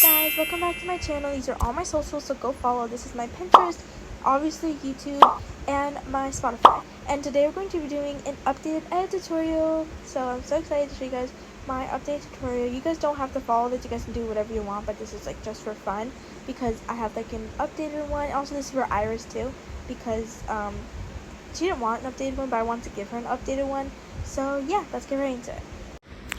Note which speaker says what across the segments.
Speaker 1: guys, welcome back to my channel. These are all my socials, so go follow. This is my Pinterest, obviously YouTube, and my Spotify. And today we're going to be doing an updated edit tutorial. So I'm so excited to show you guys my updated tutorial. You guys don't have to follow this, you guys can do whatever you want, but this is like just for fun because I have like an updated one. Also, this is for Iris too because she didn't want an updated one, but I wanted to give her an updated one. So yeah, let's get right into it.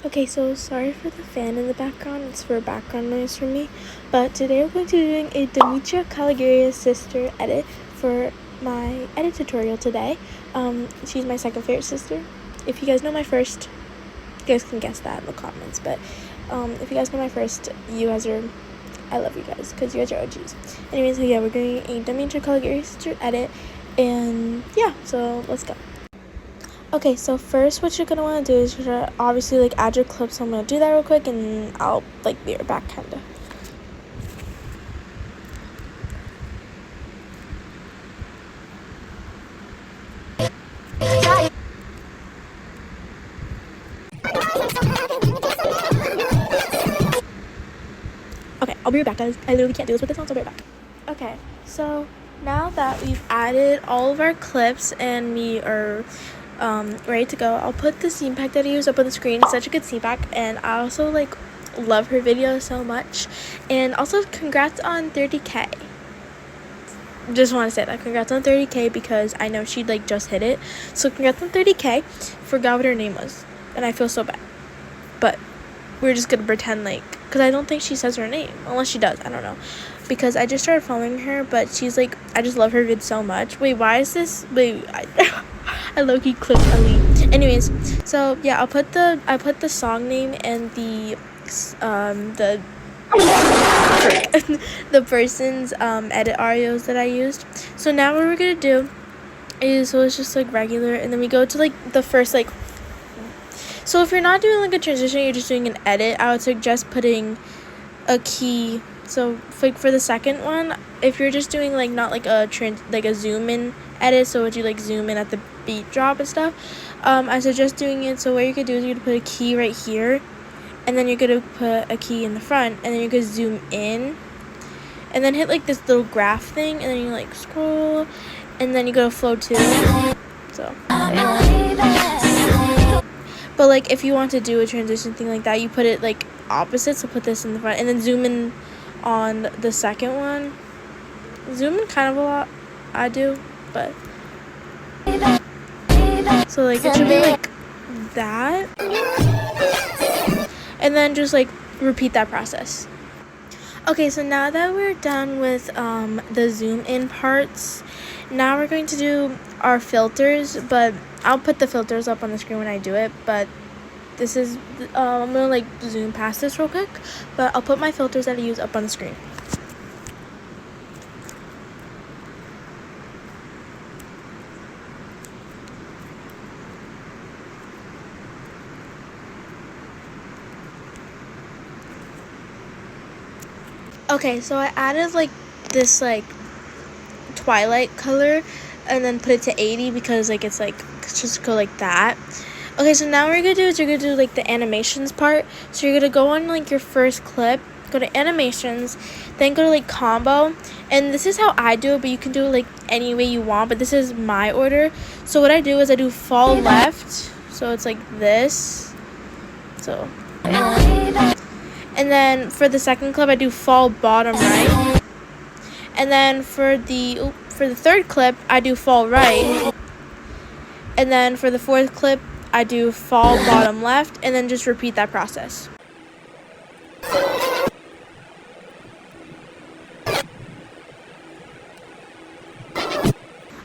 Speaker 1: Okay, so sorry for the fan in the background. It's for background noise for me. But today we're going to be doing a Demetria Caligaria's sister edit for my edit tutorial today. She's my second favorite sister. If you guys know my first, you guys can guess that in the comments. But if you guys know my first, you guys are, I love you guys because you guys are OGs. Anyways, so yeah, we're doing a Demetria Caligaria's sister edit. And yeah, so let's go. Okay, so first what you're going to want to do is obviously like add your clips. So I'm going to do that real quick and I'll like be right back kind of. Okay, I'll be right back guys. I literally can't do this with this on, so I'll be right back. Okay, so now that we've added all of our clips and we are ready to go, I'll put the scene pack that I use up on the screen. It's such a good scene pack, and I also like love her video so much. And also congrats on 30k. Just want to say that congrats on 30k because I know she like just hit it. So congrats on 30k. Forgot what her name was and I feel so bad, but we're just gonna pretend like, because I don't think she says her name unless she does. I don't know, because I just started following her, but she's like, I just love her vid so much. Wait, why is this? Wait, I low-key clicked Ali. Anyways, so yeah, I put the song name and the the person's edit audios that I used. So now what we're gonna do is, so it's just like regular, and then we go to like the first like, so if you're not doing like a transition, you're just doing an edit, I would suggest putting a key. So for the second one, if you're just doing like not like a zoom in edit, so would you like zoom in at the beat drop and stuff, I suggest doing it. So what you could do is you're gonna put a key right here, and then you're gonna put a key in the front, and then you're gonna zoom in, and then hit like this little graph thing, and then you like scroll, and then you go to flow 2. So but like if you want to do a transition thing like that, you put it like opposite, so put this in the front and then zoom in on the second one. Zoom in kind of a lot, I do, but so like it should be like that, and then just like repeat that process. Okay, so now that we're done with the zoom in parts, now we're going to do our filters, but I'll put the filters up on the screen when I do it. But this is I'm gonna like zoom past this real quick, but I'll put my filters that I use up on the screen. Okay, so I added like this like twilight color and then put it to 80 because like it's just go like that. Okay, so now what you're gonna do is you're gonna do like the animations part. So you're gonna go on like your first clip, go to animations, then go to like combo, and this is how I do it, but you can do it like any way you want, but this is my order. So what I do is I do fall left, so it's like this, so and then for the second clip I do fall bottom right, and then for the third clip I do fall right, and then for the fourth clip I do fall bottom left, and then just repeat that process.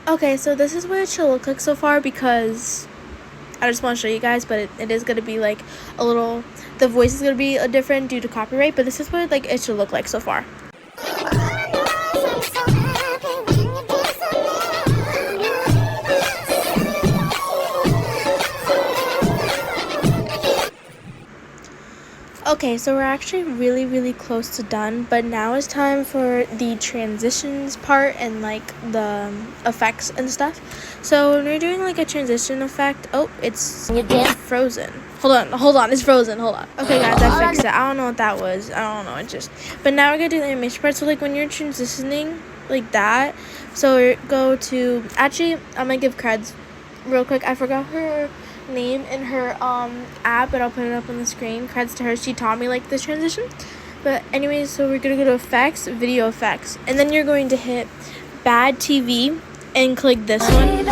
Speaker 1: Okay, so this is what it should look like so far, because I just want to show you guys, but it is going to be like a little, the voice is going to be different due to copyright, but this is what like it should look like so far. Okay, so we're actually really close to done, but now it's time for the transitions part and like the effects and stuff. So when we're doing like a transition effect, oh, it's frozen. Hold on, it's frozen. Hold on. Okay, guys, I fixed it. I don't know what that was. I don't know. It just. But now we're gonna do the animation part. So like when you're transitioning like that, so go to. Actually, I'm gonna give creds real quick. I forgot her name in her app, but I'll put it up on the screen. Creds to her, she taught me like this transition. But anyways, so we're gonna go to effects, video effects, and then you're going to hit bad TV and click this one,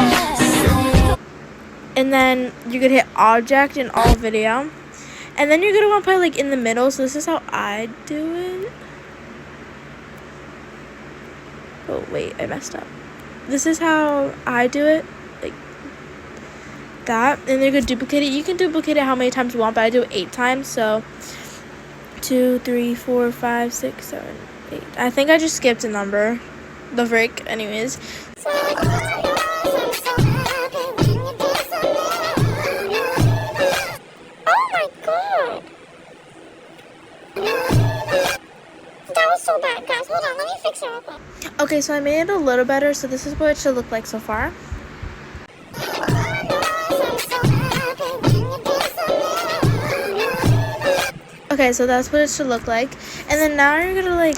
Speaker 1: and then you're gonna hit object and all video, and then you're gonna want to put like in the middle. So this is how I do it. Oh wait, I messed up. This is how I do it, like that, and you're gonna duplicate it. You can duplicate it how many times you want, but I do it 8 times. So 2, 3, 4, 5, 6, 7, 8. I think I just skipped a number. The frick. Anyways.
Speaker 2: Oh my god. That was so bad, guys. Hold on, let me fix it real quick.
Speaker 1: Okay, so I made it a little better. So this is what it should look like so far. Okay, so that's what it should look like. And then now you're gonna like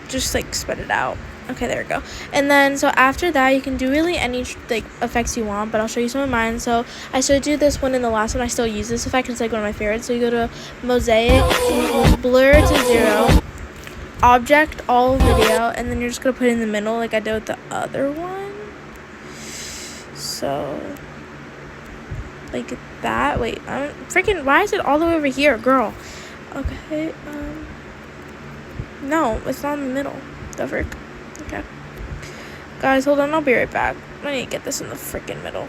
Speaker 1: just like spread it out. Okay, there we go. And then so after that, you can do really any like effects you want, but I'll show you some of mine. So I showed you this one in the last one. I still use this effect. It's like one of my favorites. So you go to mosaic, blur to 0, object, all video, and then you're just gonna put it in the middle like I did with the other one. So like that. Wait, I'm freaking. Why is it all the way over here, girl? Okay, no, it's not in the middle. The frick. Okay. Guys, hold on, I'll be right back. I need to get this in the freaking middle.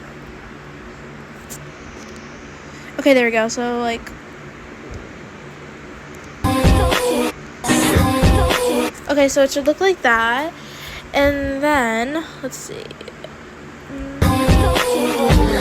Speaker 1: Okay, there we go. So, like. Okay, so it should look like that. And then, let's see.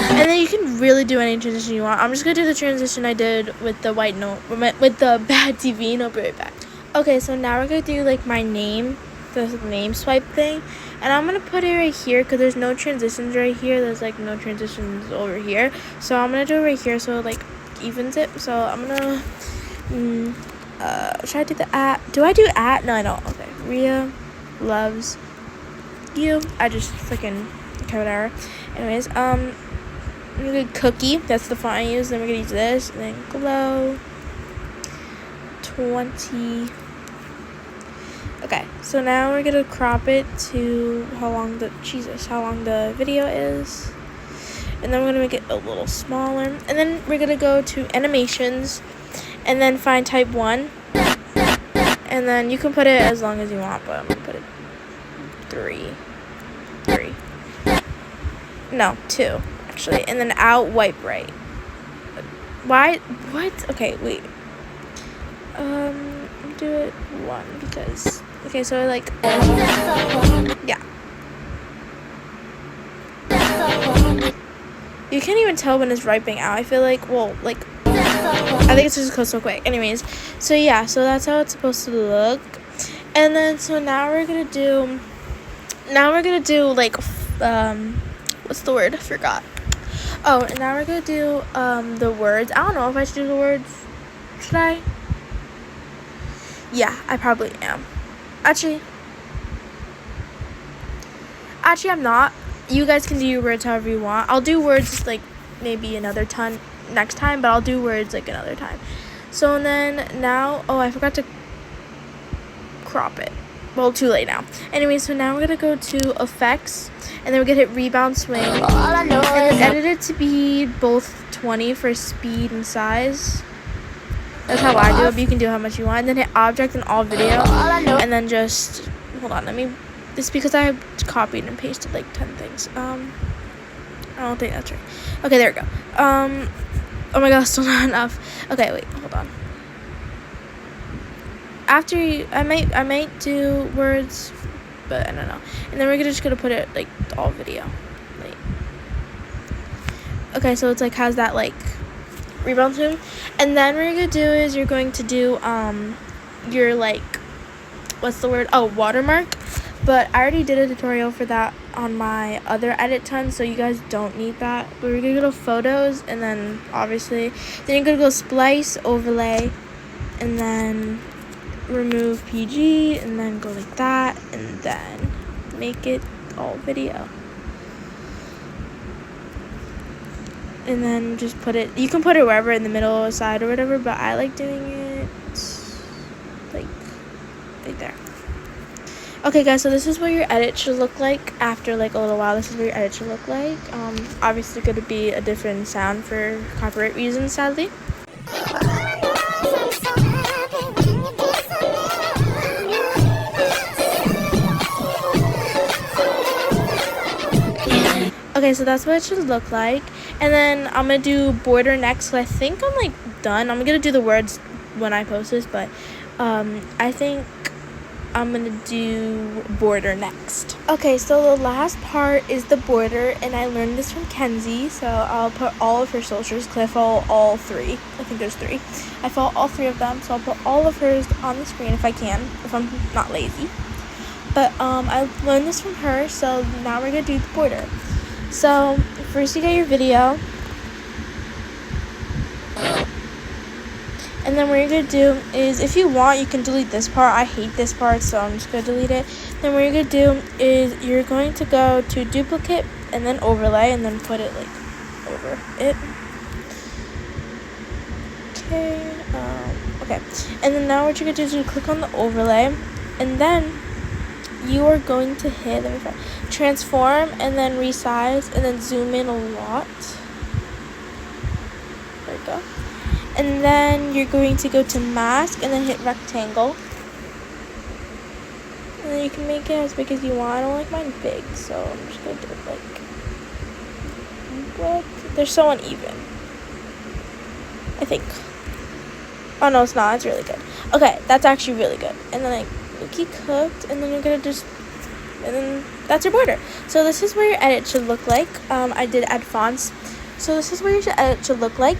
Speaker 1: And then you can really do any transition you want. I'm just gonna do the transition I did with the white note, with the bad TV, and I'll be right back. Okay, so now we're gonna do like my name, the name swipe thing, and I'm gonna put it right here because there's no transitions right here. There's like no transitions over here, so I'm gonna do it right here so it like evens it. So I'm gonna should I do the at? Do I do at? No, I don't. Okay, Ria loves you. I just freaking okay, whatever. Anyways, I'm gonna cookie. That's the font I use. Then we're gonna use this, and then glow 20. Okay, so now we're gonna crop it to how long the video is, and then we're gonna make it a little smaller, and then we're gonna go to animations, and then find type 1, and then you can put it as long as you want, but I'm gonna put it 3. No, 2 actually, and then out wipe right. Why? What? Okay, wait. Do it 1 because okay, so like yeah. You can't even tell when it's wiping out. I feel like I think it's just goes so quick. Anyways, so yeah, so that's how it's supposed to look, and then so now we're gonna do like what's the word? I forgot. Oh, and now we're gonna do the words. I don't know if I should do the words. Should I? Yeah, I probably am. Actually, I'm not. You guys can do your words however you want. I'll do words like maybe another time next time, but I'll do words like another time. So and then now, oh, I forgot to crop it. Well, too late now. Anyway, so now we're gonna go to effects, and then we're gonna hit rebound swing, and then edit it to be both 20 for speed and size. That's how I do it, but you can do how much you want. And then hit object and all video, and then just hold on. It's because I copied and pasted like 10 things. I don't think that's right. Okay, there we go. Oh my gosh, still not enough. Okay, wait, hold on. After I might do words, but I don't know. And then we're just gonna put it like all video. Wait. Okay, so it's like has that like rebound zoom. And then what you're gonna do is you're going to do your like, what's the word, oh, watermark. But I already did a tutorial for that on my other edit ton, so you guys don't need that. But we're gonna go to photos, and then obviously then you're gonna go splice, overlay, and then remove PG, and then go like that, and then make it all video. And then just put it, you can put it wherever, in the middle or side or whatever, but I like doing it like right there. Okay guys, so this is what your edit should look like after like a little while. This is what your edit should look like. Obviously going to be a different sound for copyright reasons, sadly. Okay, so that's what it should look like. And then I'm gonna do border next, so I think I'm like done. I'm gonna do the words when I post this, but I think I'm gonna do border next. Okay, so the last part is the border, and I learned this from Kenzie, so I'll put all of her socials because I follow all three. I think there's three. I follow all three of them, so I'll put all of hers on the screen if I can, if I'm not lazy. But I learned this from her, so now we're gonna do the border. So first you get your video, and then what you're gonna do is, if you want, you can delete this part. I hate this part, so I'm just gonna delete it. Then what you're gonna do is you're going to go to duplicate and then overlay, and then put it like over it. Okay, and then now what you're gonna do is you click on the overlay, and then you are going to hit, let me find, transform, and then resize, and then zoom in a lot. There we go. And then you're going to go to mask, and then hit rectangle. And then you can make it as big as you want. I don't like mine big, so I'm just gonna do it like, what? They're so uneven, I think. Oh no, it's not. It's really good. Okay, that's actually really good. And then like cookie cooked, and then you're gonna just, and then that's your border. So this is where your edit should look like. I did add fonts, so this is where your edit should look like.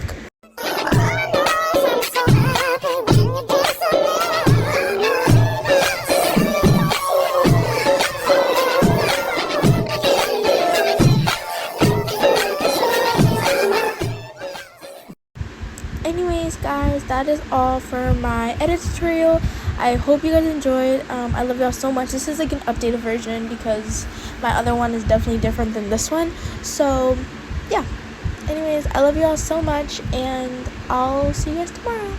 Speaker 1: Anyways guys, that is all for my edit tutorial. I hope you guys enjoyed. I love y'all so much. This is like an updated version because my other one is definitely different than this one. So yeah, anyways, I love y'all so much, and I'll see you guys tomorrow.